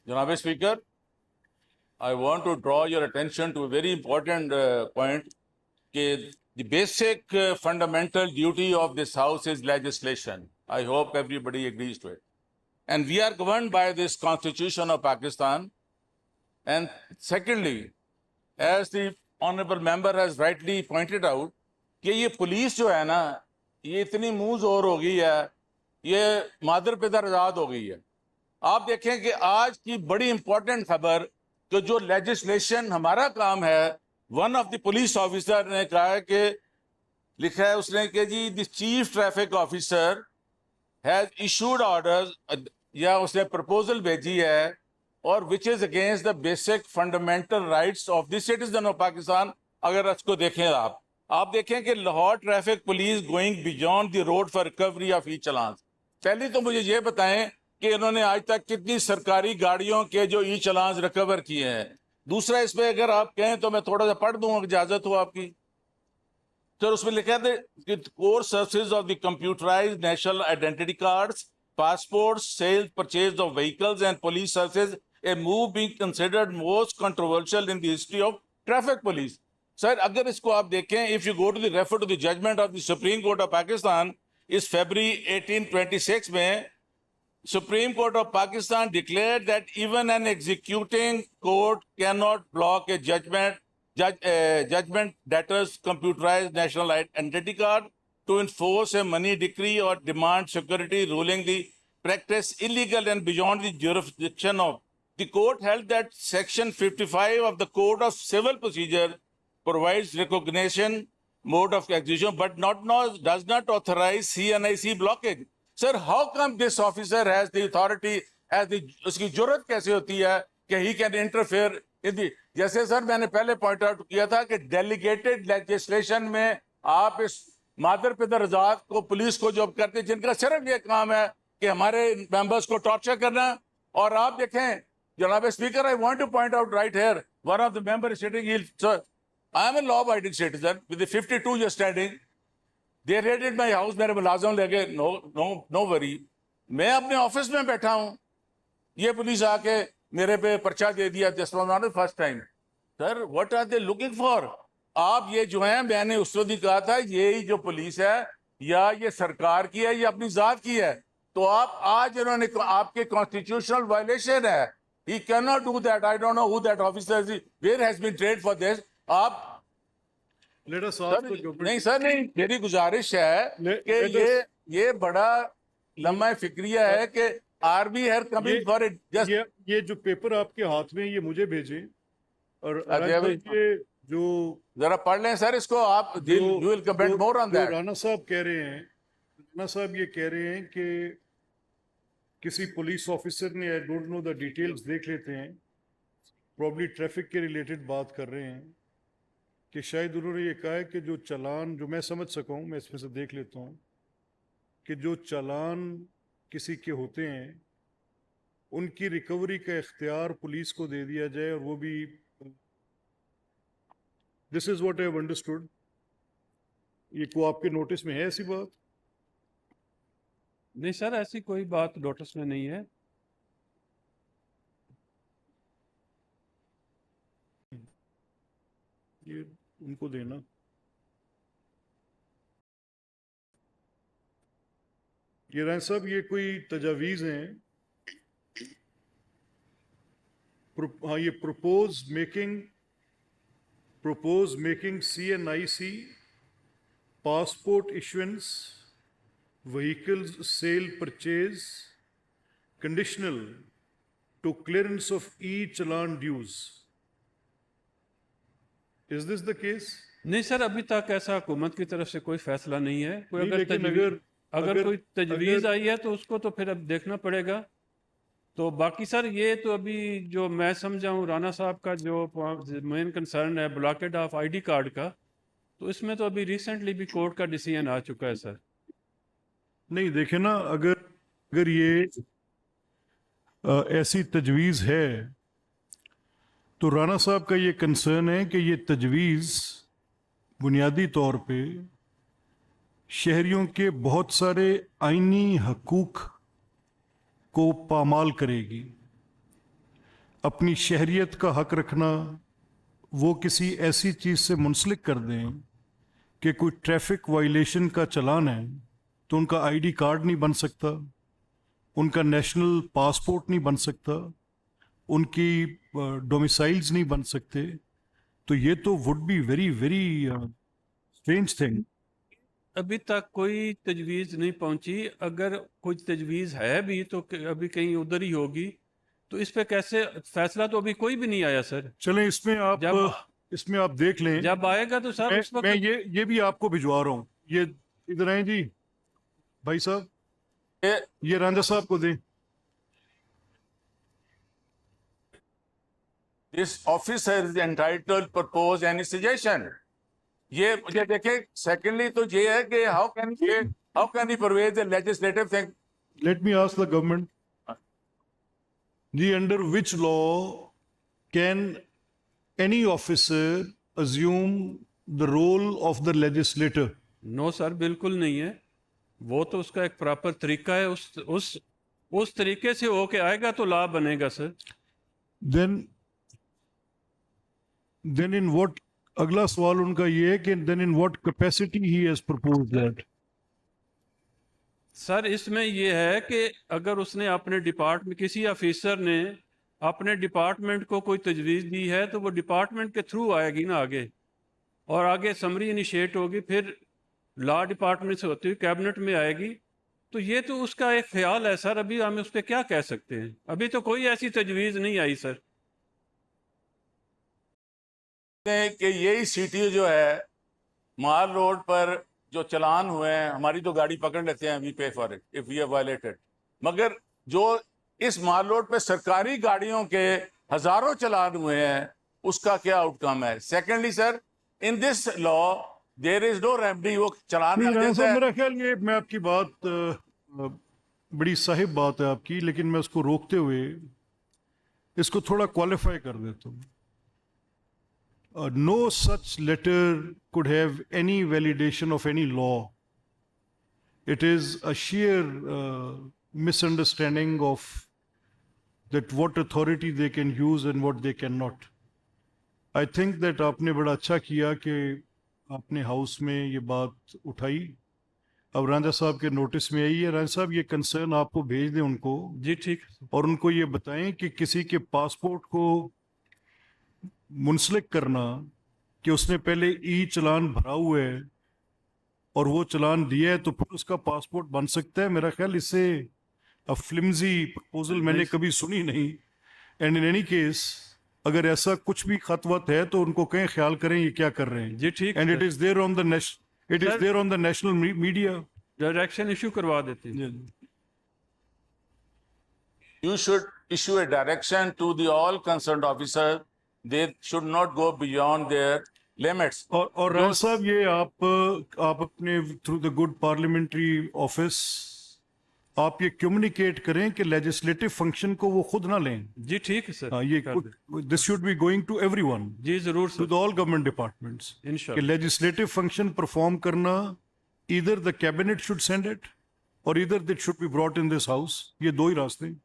Janaab Speaker, I want to draw your attention to a very important point. The basic fundamental duty of this House is legislation. I hope everybody agrees to it. And we are governed by this Constitution of Pakistan. And secondly, as the honorable member has rightly pointed out, کہ یہ police جو ہے نا یہ اتنی منہ زور ہو گئی ہے, یہ مادر پدر آزاد ہو گئی ہے. آپ دیکھیں کہ آج کی بڑی امپورٹنٹ خبر کہ جو لیجسلیشن ہمارا کام ہے, one of the police officer نے کہا ہے کہ لکھا ہے اس نے کہ جی the chief traffic officer has issued orders, یا اس نے پرپوزل بھیجی ہے, اور which is against the basic fundamental rights of the citizen of Pakistan. اگر اس کو دیکھیں آپ دیکھیں کہ Lahore traffic police going beyond the road for recovery of e challans. پہلی تو مجھے یہ بتائیں کہ انہوں نے آج تک کتنی سرکاری گاڑیوں کے جو ای چلانس ریکور کیے ہیں. دوسرا اس پہ اگر آپ کہیں تو میں تھوڑا سا پڑھ دوں, اجازت ہو آپ کی. سر اس میں لکھا ہے core services of the computerised national identity cards, passports, sale purchase of vehicles and police services, a move being considered most controversial in the history of traffic police. Sir اگر اس کو آپ دیکھیں, if you go to the refer to the judgment of the Supreme Court of Pakistan, us February 1826 میں Supreme Court of Pakistan declared that even an executing court cannot block a judgment debtor's computerized national identity card to enforce a money decree or demand security, ruling the practice illegal and beyond the jurisdiction of. The court held that Section 55 of the Code of Civil Procedure provides recognition mode of execution, but does not authorize CNIC blockage. Sir, how come this officer has the authority, اس کی جرت کیسے ہوتی ہے کہ he can interfere in the, جیسے سر میں نے پہلے پوائنٹ آؤٹ کیا تھا کہ ڈیلیگیٹڈ لیجسلیشن میں آپ اس مادر پدر آزاد کو, پولیس کو جو کرتے جن کا صرف یہ کام ہے کہ ہمارے ممبرس کو ٹارچر کرنا. اور آپ دیکھیں جناب speaker, I want to point out right here, one of the members sitting here, sir, I am a law-abiding citizen with the 52 years standing. They raided my house, میرے ملازم لے گئے, no worry. میں اپنے آفس میں بیٹھا ہوں, یہ پولیس آ کے میرے پہ پرچہ دے دیا. This was not the first time. Sir, what are they looking for? آپ یہ جو ہیں, میں نے اس وقت ہی کہا تھا یہی جو پولیس ہے یا یہ سرکار کی ہے یا اپنی ذات کی ہے. تو آپ آج انہوں نے آپ کے کانسٹیٹیوشنل وائلیشن ہے. He cannot do that. I don't know who that officer is. Where has been trained for this? آپ نہیں سر, نہیں, میری گزارش ہے کہ یہ بڑا لمحہ فکریہ ہے کہ army Hare coming for it. یہ جو پیپر آپ کے ہاتھ میں یہ مجھے بھیجیں, اور جو ذرا پڑھ لیں سر اس کو آپ. رانا صاحب کہہ رہے ہیں, رانا صاحب یہ کہہ رہے ہیں کہ کسی پولیس آفیسر نے, I don't know the details, دیکھ لیتے ہیں, پرابلی ٹریفک کے ریلیٹڈ بات کر رہے ہیں, کہ شاید انہوں نے یہ کہا ہے کہ جو چالان, جو میں سمجھ سکا ہوں, میں اس میں سے دیکھ لیتا ہوں, کہ جو چالان کسی کے ہوتے ہیں ان کی ریکوری کا اختیار پولیس کو دے دیا جائے, اور وہ بھی this is what I have understood. یہ کو آپ کے نوٹس میں ہے ایسی بات؟ نہیں سر, ایسی کوئی بات نوٹس میں نہیں ہے. یہ ان کو دینا. یہ رائن صاحب یہ کوئی تجاویز ہیں, ہاں, یہ propose making CNIC passport issuance vehicles sale purchase conditional to clearance of e-challan dues. Is this the case? نہیں سر, ابھی تک ایسا حکومت کی طرف سے کوئی فیصلہ نہیں ہے. کوئی اگر کوئی تجویز آئی ہے تو اس کو تو پھر اب دیکھنا پڑے گا. تو باقی سر یہ تو ابھی جو میں سمجھا ہوں رانا صاحب کا جو مین کنسرن ہے بلاکیڈ آف ID کارڈ کا, تو اس میں تو ابھی ریسنٹلی بھی کورٹ کا ڈیسیژن آ چکا ہے سر. نہیں دیکھیں نا, اگر یہ ایسی تجویز ہے تو رانا صاحب کا یہ کنسرن ہے کہ یہ تجویز بنیادی طور پہ شہریوں کے بہت سارے آئینی حقوق کو پامال کرے گی. اپنی شہریت کا حق رکھنا وہ کسی ایسی چیز سے منسلک کر دیں کہ کوئی ٹریفک وائلیشن کا چلان ہے تو ان کا آئی ڈی کارڈ نہیں بن سکتا, ان کا نیشنل پاسپورٹ نہیں بن سکتا, ان کی ڈومیسائلز نہیں بن سکتے, تو یہ تو would be very very strange thing. ابھی تک کوئی تجویز نہیں پہنچی, اگر کوئی تجویز ہے بھی تو ابھی کہیں ادھر ہی ہوگی, تو اس پہ کیسے فیصلہ تو ابھی کوئی بھی نہیں آیا سر. چلیں اس میں آپ دیکھ لیں, جب آئے گا تو سر اس میں وقت یہ بھی آپ کو بھجوا رہا ہوں. یہ ادھر آئیں جی بھائی صاحب, یہ رانجھا صاحب کو دیں. This officer is entitled to propose any suggestion. یہ مجھے دیکھیں, سیکنڈلی تو یہ ہے کہ how can he pervade the legislative thing? Let me ask the government, under which law can any officer assume the role of the legislator? نو سر بالکل نہیں ہے, وہ تو اس کا ایک پراپر طریقہ ہے, اس طریقے سے ہو کے آئے گا تو لا بنے گا سر. Then in what, اگلا سوال ان کا یہ ہے کہ then in what capacity he has proposed that? سر اس میں یہ ہے کہ اگر اس نے اپنے ڈپارٹمنٹ, کسی آفیسر نے اپنے ڈپارٹمنٹ کو کوئی تجویز دی ہے تو وہ ڈپارٹمنٹ کے تھرو آئے گی نا آگے, اور آگے سمری انیشیٹ ہوگی, پھر لا ڈپارٹمنٹ سے ہوتی ہوئی کیبنٹ میں آئے گی. تو یہ تو اس کا ایک خیال ہے سر, ابھی ہم اس پہ کیا کہہ سکتے ہیں, ابھی تو کوئی ایسی تجویز نہیں آئی سر. کہ یہی سٹی جو ہے مال روڈ پر جو چلان ہوئے ہیں, ہماری تو گاڑی پکڑ لیتے ہیں, we pay for it if we have violated, مگر جو اس مال روڈ پہ سرکاری گاڑیوں کے ہزاروں چلان ہوئے ہیں اس کا کیا آؤٹ کم ہے؟ سیکنڈلی سر, ان دس لا دیر از نو ریمڈی. وہ چلان میرا خیال یہ, میں آپ کی بات بڑی صاحب بات ہے آپ کی, لیکن میں اس کو روکتے ہوئے اس کو تھوڑا کوالیفائی کر دیتا ہوں. No such letter could have any validation of any law. It is a sheer misunderstanding of that what authority they can use and what they cannot. I think that آپ نے بڑا اچھا کیا کہ آپ نے ہاؤس میں یہ بات اٹھائی. اب رانجھا صاحب کے نوٹس میں آئی ہے. رانجھا صاحب یہ کنسرن آپ کو بھیج دیں ان کو, جی ٹھیک, اور ان کو یہ بتائیں کہ کسی کے پاسپورٹ کو منسلک کرنا کہ اس نے پہلے ای چلان بھرا ہوا ہے اور وہ چلان دیا ہے تو پھر اس کا پاسپورٹ بن سکتا ہے, میرا خیال اس سے فلمزی پرپوزل میں نے کبھی سنی نہیں. اینڈ ان اینی کیس اگر ایسا کچھ بھی خط وط ہے تو ان کو کہیں خیال کریں یہ کیا کر رہے ہیں. جی ٹھیک, and it is there on the national media. Direction issue کروا دیتے ہیں. You should issue a direction to the all concerned officers. They should not go beyond their limits. اور رائے صاحب یہ آپ اپنے through the good parliamentary office آپ یہ کمیونیکیٹ کریں کہ لیجسلیٹو فنکشن کو وہ خود نہ لیں. جی ٹھیک ہے سر, یہ this should be going to every one, جی ضرور to sir, the all government departments, کہ انشاءاللہ. لیجسلیٹو فنکشن پرفارم کرنا either the cabinet should send it or either it should be brought in this house. یہ دو ہی راستے ہیں.